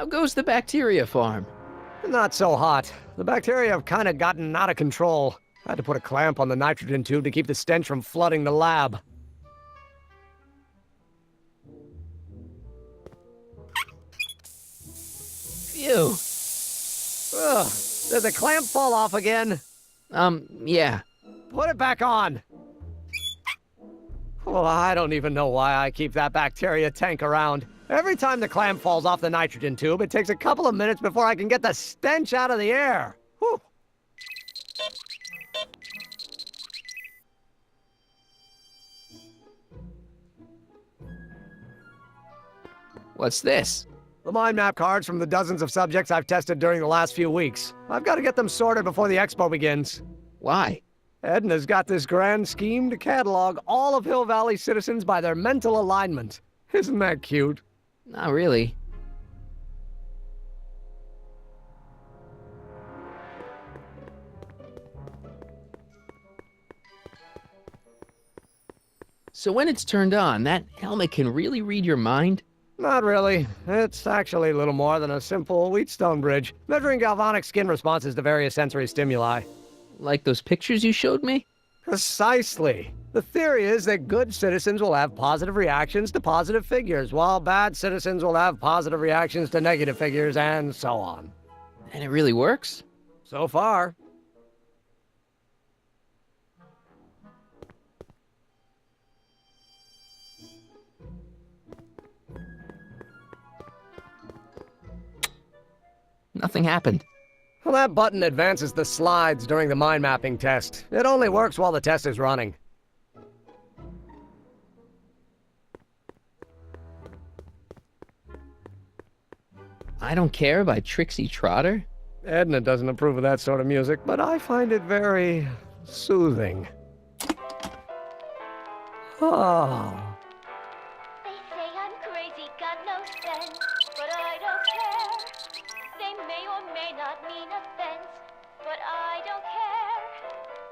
How goes the bacteria farm? Not so hot. The bacteria have kind of gotten out of control. I had to put a clamp on the nitrogen tube to keep the stench from flooding the lab. Phew. Ugh, did the clamp fall off again? Yeah. Put it back on. Well, I don't even know why I keep that bacteria tank around. Every time the clamp falls off the nitrogen tube, it takes a couple of minutes before I can get the stench out of the air. Whew. What's this? The mind map cards from the dozens of subjects I've tested during the last few weeks. I've got to get them sorted before the expo begins. Why? Edna's got this grand scheme to catalog all of Hill Valley citizens by their mental alignment. Isn't that cute? Not really. So when it's turned on, that helmet can really read your mind? Not really. It's actually a little more than a simple Wheatstone bridge, measuring galvanic skin responses to various sensory stimuli. Like those pictures you showed me? Precisely. The theory is that good citizens will have positive reactions to positive figures, while bad citizens will have positive reactions to negative figures, and so on. And it really works? So far. Nothing happened. Well, that button advances the slides during the mind mapping test. It only works while the test is running. I Don't Care by Trixie Trotter? Edna doesn't approve of that sort of music, but I find it very soothing. Oh. They say I'm crazy, got no sense, but I don't care. They may or may not mean offense, but I don't care.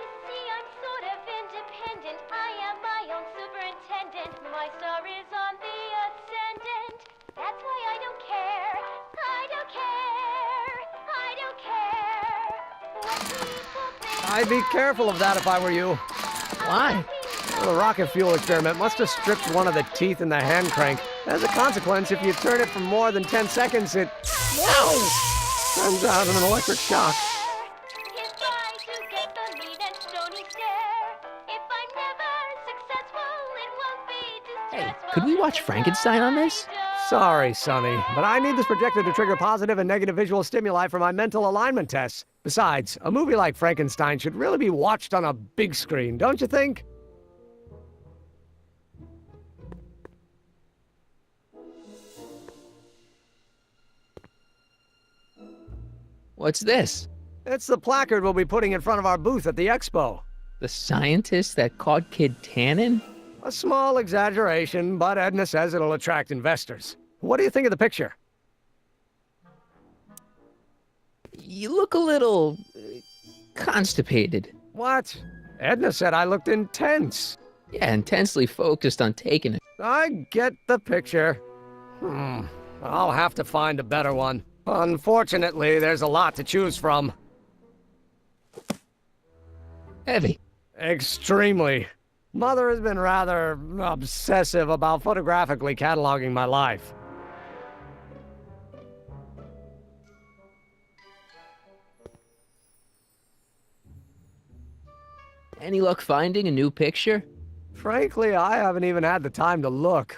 You see, I'm sort of independent. I am my own superintendent. My star is on the ascendant. That's why I don't care. I don't care. I don't care. What people think. I'd be careful of that if I were you. Why? Well, the rocket fuel experiment must have stripped one of the teeth in the hand crank. As a consequence, if you turn it for more than 10 seconds, it sends out an electric shock. If I do get the mean and stony stare, if I'm never successful, it won't be Hey, distressful. could we watch Frankenstein on this? Sorry, Sonny, but I need this projector to trigger positive and negative visual stimuli for my mental alignment tests. Besides, a movie like Frankenstein should really be watched on a big screen, don't you think? What's this? It's the placard we'll be putting in front of our booth at the expo. The scientist that caught Kid Tannen? A small exaggeration, but Edna says it'll attract investors. What do you think of the picture? You look a little constipated. What? Edna said I looked intense. Yeah, intensely focused on taking it. I get the picture. I'll have to find a better one. Unfortunately, there's a lot to choose from. Heavy. Extremely. Mother has been rather obsessive about photographically cataloging my life. Any luck finding a new picture? Frankly, I haven't even had the time to look.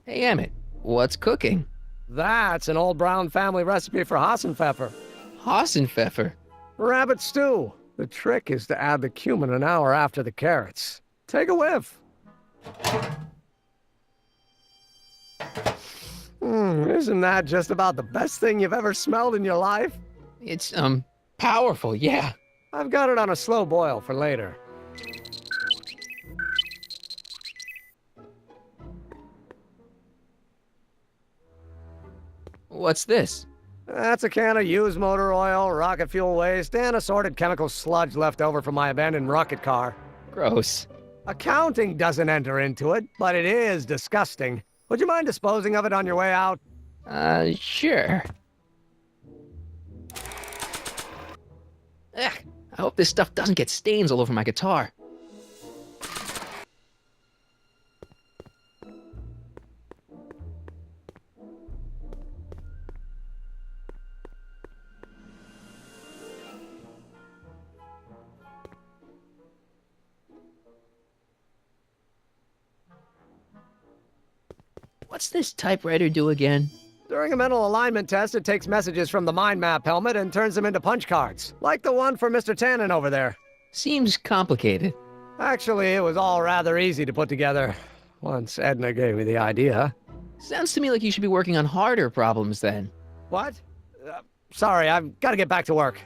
Hey, Emmett, what's cooking? That's an old Brown family recipe for Hassenpfeffer. Hassenpfeffer. Rabbit stew. The trick is to add the cumin an hour after the carrots. Take a whiff. Isn't that just about the best thing you've ever smelled in your life? It's, powerful, yeah. I've got it on a slow boil for later. What's this? That's a can of used motor oil, rocket fuel waste, and assorted chemical sludge left over from my abandoned rocket car. Gross. Accounting doesn't enter into it, but it is disgusting. Would you mind disposing of it on your way out? Sure. Ugh, I hope this stuff doesn't get stains all over my guitar. What's this typewriter do again? During a mental alignment test, it takes messages from the mind map helmet and turns them into punch cards, like the one for Mr. Tannen over there. Seems complicated. Actually, it was all rather easy to put together, once Edna gave me the idea. Sounds to me like you should be working on harder problems then. What? Sorry, I've got to get back to work.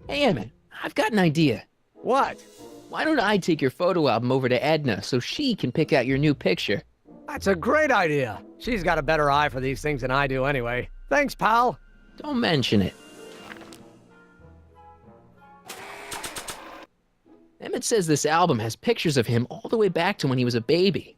Hey, Emmett, I've got an idea. What? Why don't I take your photo album over to Edna so she can pick out your new picture? That's a great idea. She's got a better eye for these things than I do anyway. Thanks, pal. Don't mention it. Emmett says this album has pictures of him all the way back to when he was a baby.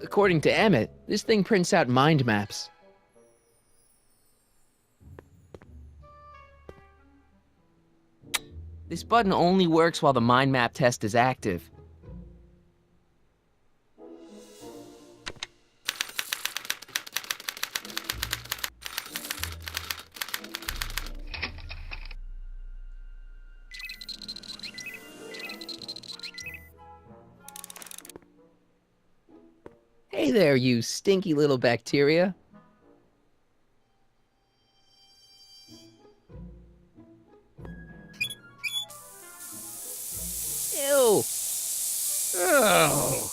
According to Emmett, this thing prints out mind maps. This button only works while the mind map test is active. Hey there, you stinky little bacteria. Ew. Oh.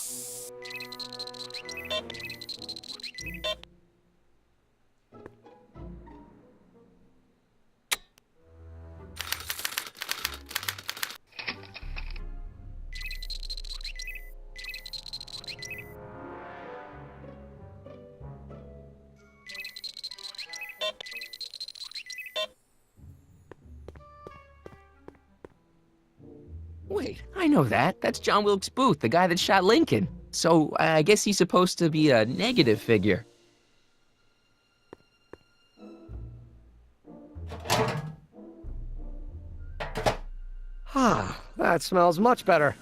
Wait, I know that. That's John Wilkes Booth, the guy that shot Lincoln. So I guess he's supposed to be a negative figure. Ah, that smells much better.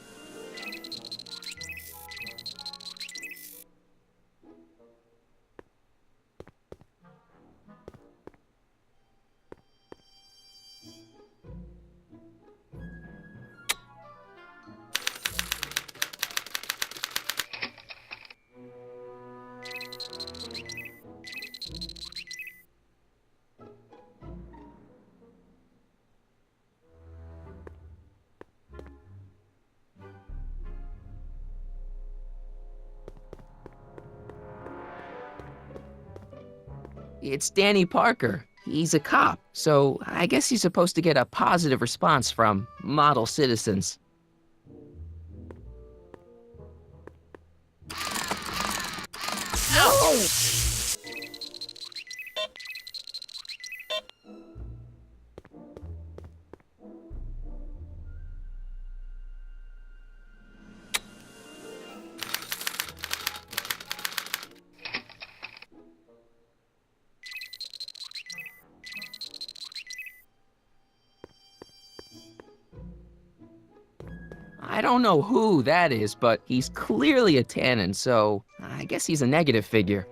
It's Danny Parker. He's a cop, so I guess he's supposed to get a positive response from model citizens. No! I don't know who that is, but he's clearly a Tannen, so I guess he's a negative figure.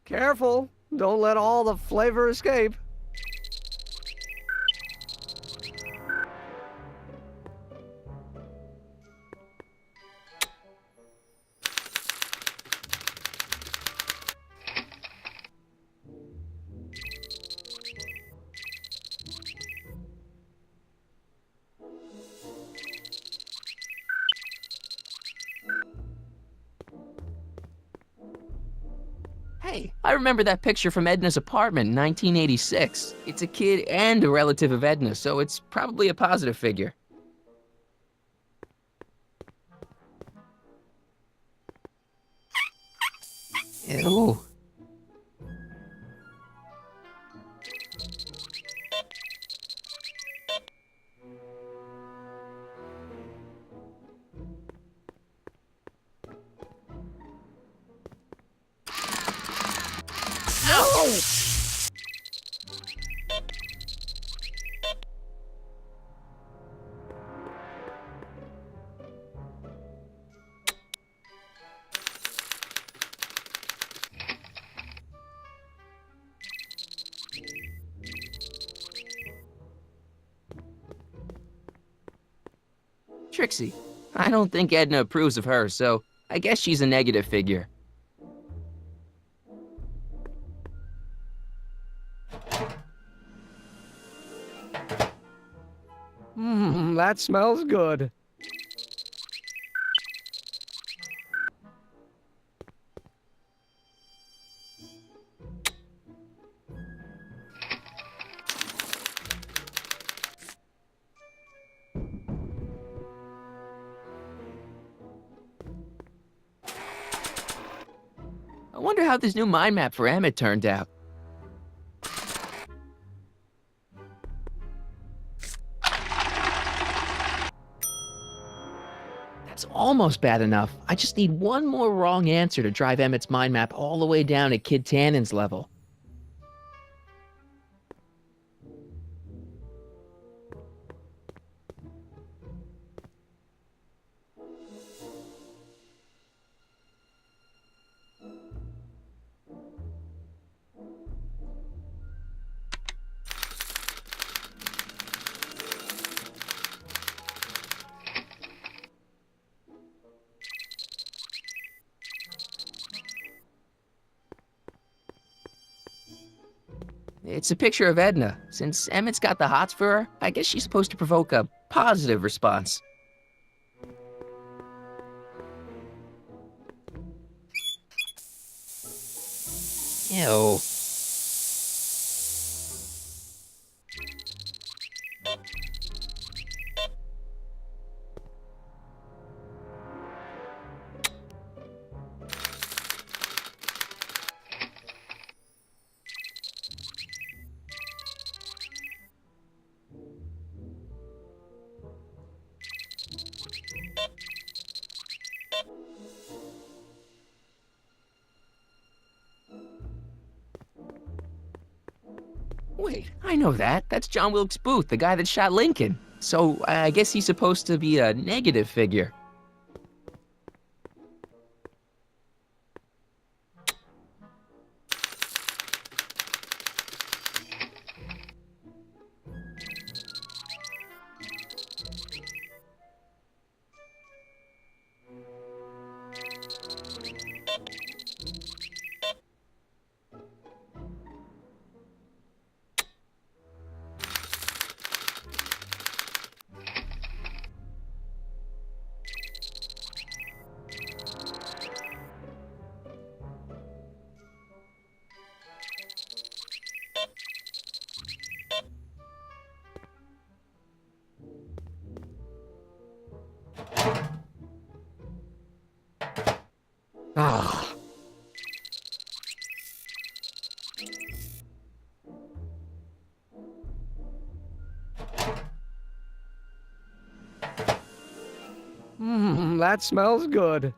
Careful, don't let all the flavor escape. Hey, I remember that picture from Edna's apartment in 1986. It's a kid and a relative of Edna, so it's probably a positive figure. Ew. Trixie, I don't think Edna approves of her, so I guess she's a negative figure. That smells good. I wonder how this new mind map for Emmett turned out. That's almost bad enough. I just need one more wrong answer to drive Emmett's mind map all the way down to Kid Tannen's level. It's a picture of Edna. Since Emmett's got the hots for her, I guess she's supposed to provoke a positive response. Ew. Wait, I know that. That's John Wilkes Booth, the guy that shot Lincoln. So I guess he's supposed to be a negative figure. Ah. That smells good.